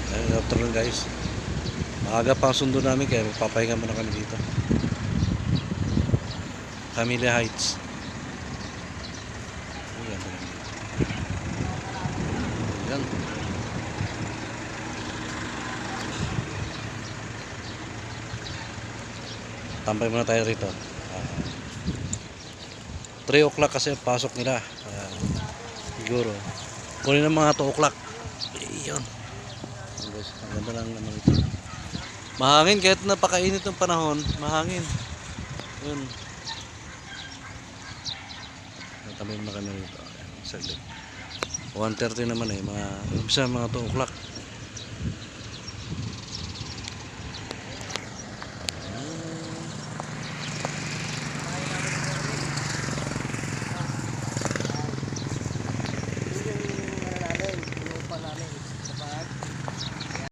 Good afternoon guys. Maaga pa ang sundo namin kaya magpapahinga muna kami dito. Camellia Heights. Ayan. Ayan. Tambay muna tayo rito. 3 o'clock kasi pasok nila. Siguro. Kunin ng mga 2 o'clock. Ayan. Guys, ang ganda lang naman ito. Mahangin kahit napakainit ng panahon. Mahangin. Yun. Tambay muna kami rito. Saglit. 1:30 naman eh. Umpisa mga 2 o'clock.